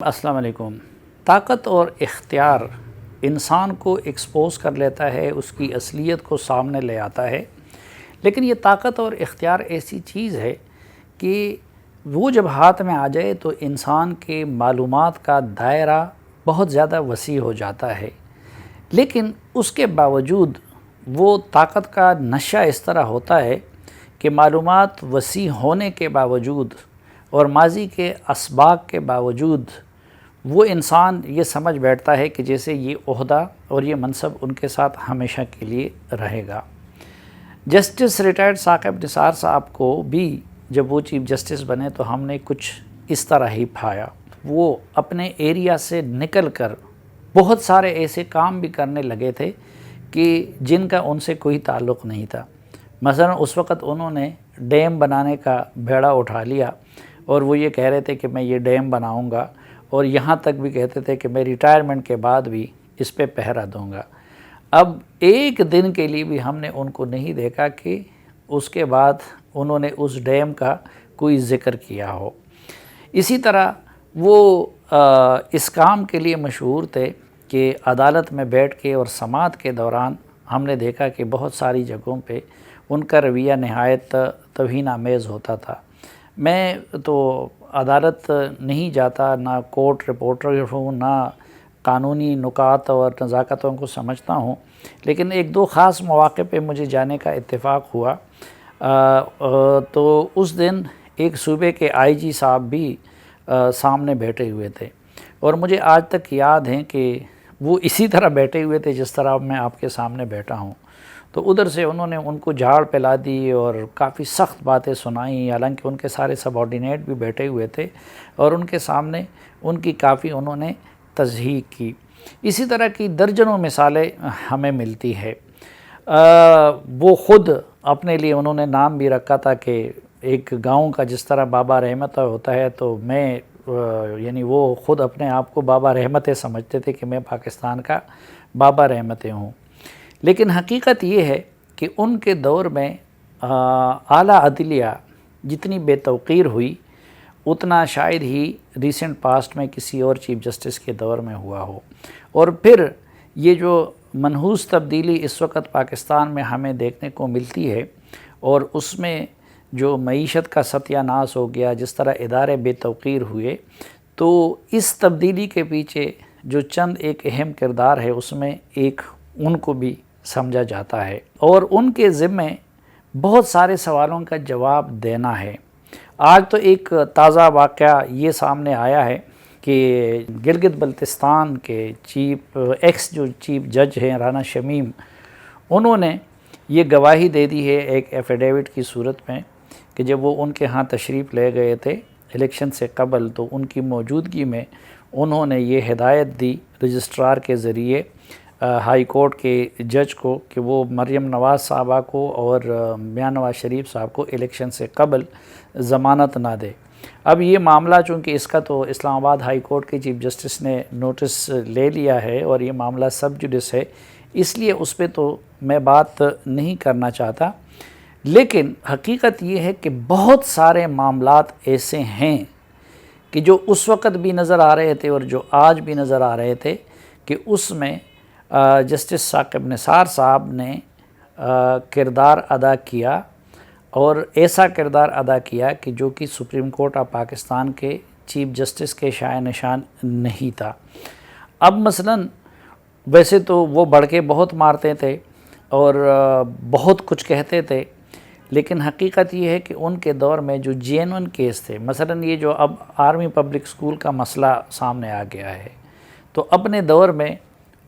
السلام علیکم۔ طاقت اور اختیار انسان کو ایکسپوز کر لیتا ہے، اس کی اصلیت کو سامنے لے آتا ہے، لیکن یہ طاقت اور اختیار ایسی چیز ہے کہ وہ جب ہاتھ میں آ جائے تو انسان کے معلومات کا دائرہ بہت زیادہ وسیع ہو جاتا ہے، لیکن اس کے باوجود وہ طاقت کا نشہ اس طرح ہوتا ہے کہ معلومات وسیع ہونے کے باوجود اور ماضی کے اسباق کے باوجود وہ انسان یہ سمجھ بیٹھتا ہے کہ جیسے یہ عہدہ اور یہ منصب ان کے ساتھ ہمیشہ کے لیے رہے گا۔ جسٹس ریٹائرڈ ثاقب نثار صاحب کو بھی جب وہ چیف جسٹس بنے تو ہم نے کچھ اس طرح ہی پایا، وہ اپنے ایریا سے نکل کر بہت سارے ایسے کام بھی کرنے لگے تھے کہ جن کا ان سے کوئی تعلق نہیں تھا۔ مثلا اس وقت انہوں نے ڈیم بنانے کا بیڑا اٹھا لیا اور وہ یہ کہہ رہے تھے کہ میں یہ ڈیم بناؤں گا، اور یہاں تک بھی کہتے تھے کہ میں ریٹائرمنٹ کے بعد بھی اس پہ پہرا دوں گا۔ اب ایک دن کے لیے بھی ہم نے ان کو نہیں دیکھا کہ اس کے بعد انہوں نے اس ڈیم کا کوئی ذکر کیا ہو۔ اسی طرح وہ اس کام کے لیے مشہور تھے کہ عدالت میں بیٹھ کے اور سماعت کے دوران ہم نے دیکھا کہ بہت ساری جگہوں پہ ان کا رویہ نہایت توہین آمیز ہوتا تھا۔ میں تو عدالت نہیں جاتا، نہ کورٹ رپورٹر ہوں، نہ قانونی نکات اور نزاکتوں کو سمجھتا ہوں، لیکن ایک دو خاص مواقع پہ مجھے جانے کا اتفاق ہوا۔ تو اس دن ایک صوبے کے آئی جی صاحب بھی سامنے بیٹھے ہوئے تھے، اور مجھے آج تک یاد ہیں کہ وہ اسی طرح بیٹھے ہوئے تھے جس طرح میں آپ کے سامنے بیٹھا ہوں۔ تو ادھر سے انہوں نے ان کو جھاڑ پلا دی اور کافی سخت باتیں سنائیں، حالانکہ ان کے سارے سب آرڈینیٹ بھی بیٹھے ہوئے تھے، اور ان کے سامنے ان کی کافی انہوں نے تضحیق کی۔ اسی طرح کی درجنوں مثالیں ہمیں ملتی ہے۔ وہ خود اپنے لیے انہوں نے نام بھی رکھا تھا کہ ایک گاؤں کا جس طرح بابا رحمت ہوتا ہے، تو میں یعنی وہ خود اپنے آپ کو بابا رحمت سمجھتے تھے کہ میں پاکستان کا بابا رحمت ہوں۔ لیکن حقیقت یہ ہے کہ ان کے دور میں اعلیٰ عدلیہ جتنی بے توقیر ہوئی اتنا شاید ہی ریسنٹ پاسٹ میں کسی اور چیف جسٹس کے دور میں ہوا ہو۔ اور پھر یہ جو منحوس تبدیلی اس وقت پاکستان میں ہمیں دیکھنے کو ملتی ہے، اور اس میں جو معیشت کا ستیہ ناس ہو گیا، جس طرح ادارے بے توقیر ہوئے، تو اس تبدیلی کے پیچھے جو چند ایک اہم کردار ہے اس میں ایک ان کو بھی سمجھا جاتا ہے، اور ان کے ذمے بہت سارے سوالوں کا جواب دینا ہے۔ آج تو ایک تازہ واقعہ یہ سامنے آیا ہے کہ گلگت بلتستان کے جو چیف جج ہیں رانا شمیم، انہوں نے یہ گواہی دے دی ہے ایک ایفیڈیوٹ کی صورت میں کہ جب وہ ان کے ہاں تشریف لے گئے تھے الیکشن سے قبل، تو ان کی موجودگی میں انہوں نے یہ ہدایت دی رجسٹرار کے ذریعے ہائی کورٹ کے جج کو کہ وہ مریم نواز صاحبہ کو اور میاں نواز شریف صاحب کو الیکشن سے قبل ضمانت نہ دے۔ اب یہ معاملہ چونکہ اس کا تو اسلام آباد ہائی کورٹ کے چیف جسٹس نے نوٹس لے لیا ہے، اور یہ معاملہ سب جوڈس ہے، اس لیے اس پہ تو میں بات نہیں کرنا چاہتا، لیکن حقیقت یہ ہے کہ بہت سارے معاملات ایسے ہیں کہ جو اس وقت بھی نظر آ رہے تھے اور جو آج بھی نظر آ رہے تھے کہ اس میں جسٹس ثاقب نثار صاحب نے کردار ادا کیا، اور ایسا کردار ادا کیا کہ جو کہ سپریم کورٹ آف پاکستان کے چیف جسٹس کے شائع نشان نہیں تھا۔ اب مثلا ویسے تو وہ بڑھ کے بہت مارتے تھے اور بہت کچھ کہتے تھے، لیکن حقیقت یہ ہے کہ ان کے دور میں جو جینون کیس تھے، مثلا یہ جو اب آرمی پبلک اسکول کا مسئلہ سامنے آ گیا ہے، تو اپنے دور میں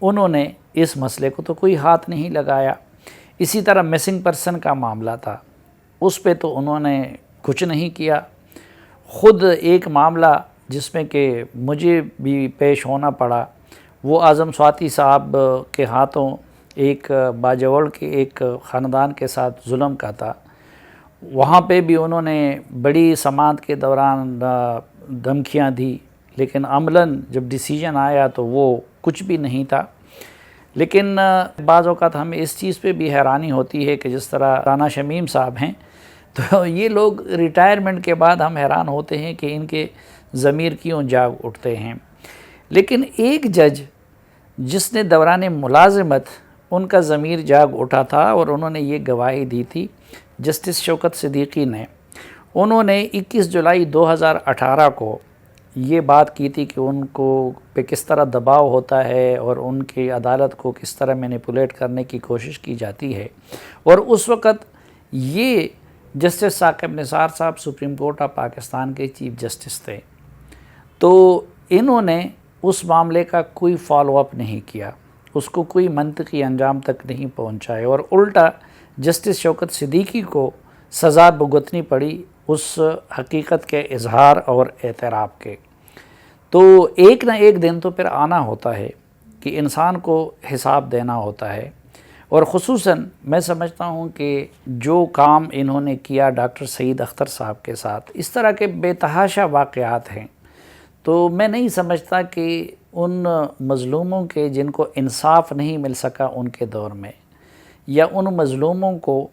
انہوں نے اس مسئلے کو تو کوئی ہاتھ نہیں لگایا۔ اسی طرح مسنگ پرسن کا معاملہ تھا، اس پہ تو انہوں نے کچھ نہیں کیا۔ خود ایک معاملہ جس میں کہ مجھے بھی پیش ہونا پڑا، وہ اعظم سواتی صاحب کے ہاتھوں ایک باجوڑ کے ایک خاندان کے ساتھ ظلم کا تھا۔ وہاں پہ بھی انہوں نے بڑی سماعت کے دوران دھمکیاں دی، لیکن عملاً جب ڈیسیجن آیا تو وہ کچھ بھی نہیں تھا۔ لیکن بعض اوقات ہمیں اس چیز پہ بھی حیرانی ہوتی ہے کہ جس طرح رانا شمیم صاحب ہیں، تو یہ لوگ ریٹائرمنٹ کے بعد ہم حیران ہوتے ہیں کہ ان کے ضمیر کیوں جاگ اٹھتے ہیں۔ لیکن ایک جج جس نے دوران ملازمت ان کا ضمیر جاگ اٹھا تھا اور انہوں نے یہ گواہی دی تھی، جسٹس شوکت صدیقی نے، انہوں نے 21 جولائی 2018 کو یہ بات کی تھی کہ ان کو پہ کس طرح دباؤ ہوتا ہے اور ان کی عدالت کو کس طرح مینیپولیٹ کرنے کی کوشش کی جاتی ہے، اور اس وقت یہ جسٹس ثاقب نثار صاحب سپریم کورٹ آف پاکستان کے چیف جسٹس تھے۔ تو انہوں نے اس معاملے کا کوئی فالو اپ نہیں کیا، اس کو کوئی منطقی انجام تک نہیں پہنچائے، اور الٹا جسٹس شوکت صدیقی کو سزا بھگتنی پڑی اس حقیقت کے اظہار اور اعتراف کے۔ تو ایک نہ ایک دن تو پھر آنا ہوتا ہے کہ انسان کو حساب دینا ہوتا ہے، اور خصوصاً میں سمجھتا ہوں کہ جو کام انہوں نے کیا ڈاکٹر سعید اختر صاحب کے ساتھ، اس طرح کے بے تحاشا واقعات ہیں، تو میں نہیں سمجھتا کہ ان مظلوموں کے جن کو انصاف نہیں مل سکا ان کے دور میں، یا ان مظلوموں کو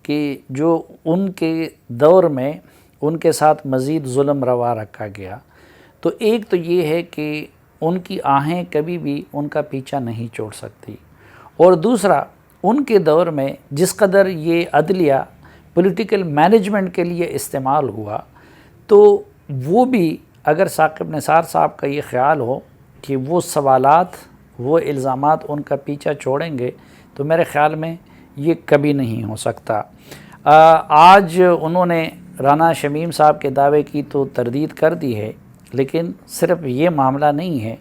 کہ جو ان کے دور میں ان کے ساتھ مزید ظلم روا رکھا گیا، تو ایک تو یہ ہے کہ ان کی آہیں کبھی بھی ان کا پیچھا نہیں چھوڑ سکتی، اور دوسرا ان کے دور میں جس قدر یہ عدلیہ پولیٹیکل مینجمنٹ کے لیے استعمال ہوا، تو وہ بھی اگر ثاقب نثار صاحب کا یہ خیال ہو کہ وہ سوالات، وہ الزامات ان کا پیچھا چھوڑیں گے، تو میرے خیال میں یہ کبھی نہیں ہو سکتا۔ آج انہوں نے رانا شمیم صاحب کے دعوے کی تو تردید کر دی ہے، لیکن صرف یہ معاملہ نہیں ہے،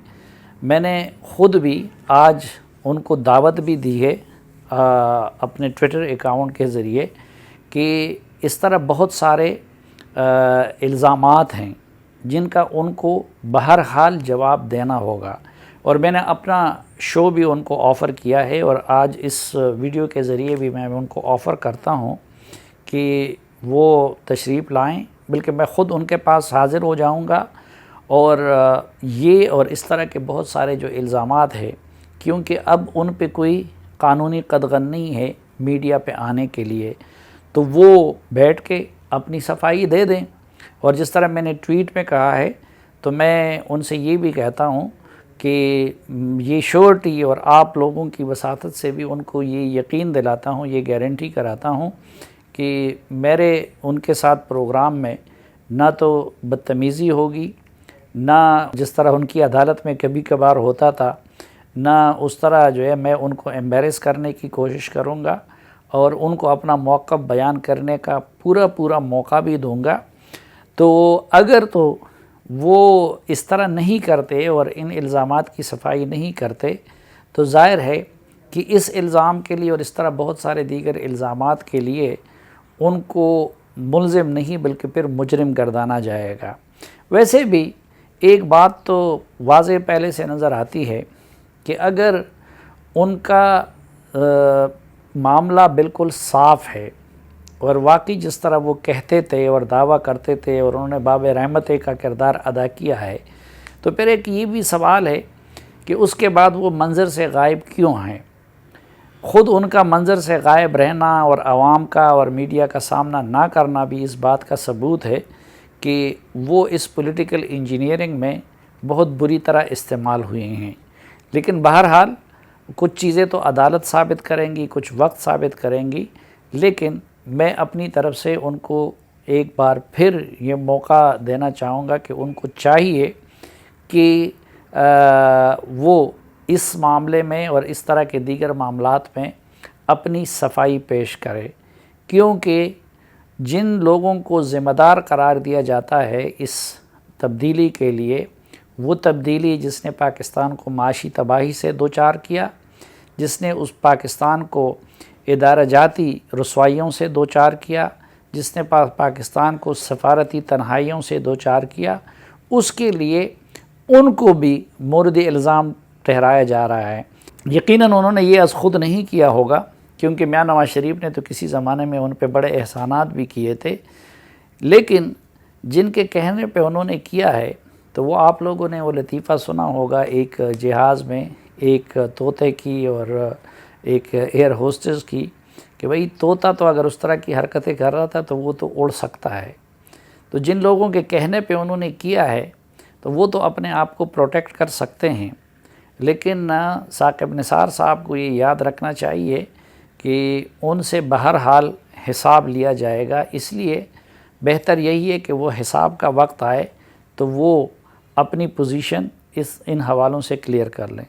میں نے خود بھی آج ان کو دعوت بھی دی ہے اپنے ٹویٹر اکاؤنٹ کے ذریعے کہ اس طرح بہت سارے الزامات ہیں جن کا ان کو بہرحال جواب دینا ہوگا، اور میں نے اپنا شو بھی ان کو آفر کیا ہے، اور آج اس ویڈیو کے ذریعے بھی میں ان کو آفر کرتا ہوں کہ وہ تشریف لائیں، بلکہ میں خود ان کے پاس حاضر ہو جاؤں گا، اور یہ اور اس طرح کے بہت سارے جو الزامات ہیں، کیونکہ اب ان پہ کوئی قانونی قدغن نہیں ہے میڈیا پہ آنے کے لیے، تو وہ بیٹھ کے اپنی صفائی دے دیں، اور جس طرح میں نے ٹویٹ میں کہا ہے، تو میں ان سے یہ بھی کہتا ہوں کہ یہ شورٹی اور آپ لوگوں کی وساطت سے بھی ان کو یہ یقین دلاتا ہوں، یہ گارنٹی کراتا ہوں کہ میرے ان کے ساتھ پروگرام میں نہ تو بدتمیزی ہوگی، نہ جس طرح ان کی عدالت میں کبھی کبھار ہوتا تھا، نہ اس طرح جو ہے میں ان کو ایمبیرس کرنے کی کوشش کروں گا، اور ان کو اپنا موقف بیان کرنے کا پورا موقع بھی دوں گا۔ تو اگر تو وہ اس طرح نہیں کرتے اور ان الزامات کی صفائی نہیں کرتے، تو ظاہر ہے کہ اس الزام کے لیے اور اس طرح بہت سارے دیگر الزامات کے لیے ان کو ملزم نہیں بلکہ پھر مجرم گردانا جائے گا۔ ویسے بھی ایک بات تو واضح پہلے سے نظر آتی ہے کہ اگر ان کا معاملہ بالکل صاف ہے، اور واقعی جس طرح وہ کہتے تھے اور دعویٰ کرتے تھے اور انہوں نے باب رحمت کا کردار ادا کیا ہے، تو پھر ایک یہ بھی سوال ہے کہ اس کے بعد وہ منظر سے غائب کیوں ہیں؟ خود ان کا منظر سے غائب رہنا اور عوام کا اور میڈیا کا سامنا نہ کرنا بھی اس بات کا ثبوت ہے کہ وہ اس پولیٹیکل انجینئرنگ میں بہت بری طرح استعمال ہوئے ہیں۔ لیکن بہرحال کچھ چیزیں تو عدالت ثابت کریں گی، کچھ وقت ثابت کریں گی، لیکن میں اپنی طرف سے ان کو ایک بار پھر یہ موقع دینا چاہوں گا کہ ان کو چاہیے کہ وہ اس معاملے میں اور اس طرح کے دیگر معاملات میں اپنی صفائی پیش کرے، کیونکہ جن لوگوں کو ذمہ دار قرار دیا جاتا ہے اس تبدیلی کے لیے، وہ تبدیلی جس نے پاکستان کو معاشی تباہی سے دوچار کیا، جس نے اس پاکستان کو ادارہ جاتی رسوائیوں سے دوچار کیا، جس نے پاکستان کو سفارتی تنہائیوں سے دوچار کیا، اس کے لیے ان کو بھی مورد الزام ٹھہرایا جا رہا ہے۔ یقیناً انہوں نے یہ از خود نہیں کیا ہوگا، کیونکہ میاں نواز شریف نے تو کسی زمانے میں ان پہ بڑے احسانات بھی کیے تھے، لیکن جن کے کہنے پہ انہوں نے کیا ہے، تو وہ آپ لوگوں نے وہ لطیفہ سنا ہوگا ایک جہاز میں ایک طوطے کی اور ایک ایئر ہوسٹس کی، کہ بھئی طوطا تو اگر اس طرح کی حرکتیں کر رہا تھا تو وہ تو اڑ سکتا ہے۔ تو جن لوگوں کے کہنے پہ انہوں نے کیا ہے، تو وہ تو اپنے آپ کو پروٹیکٹ کر سکتے ہیں، لیکن ثاقب نثار صاحب کو یہ یاد رکھنا چاہیے کہ ان سے بہرحال حساب لیا جائے گا، اس لیے بہتر یہی ہے کہ وہ حساب کا وقت آئے تو وہ اپنی پوزیشن ان حوالوں سے کلیئر کر لیں۔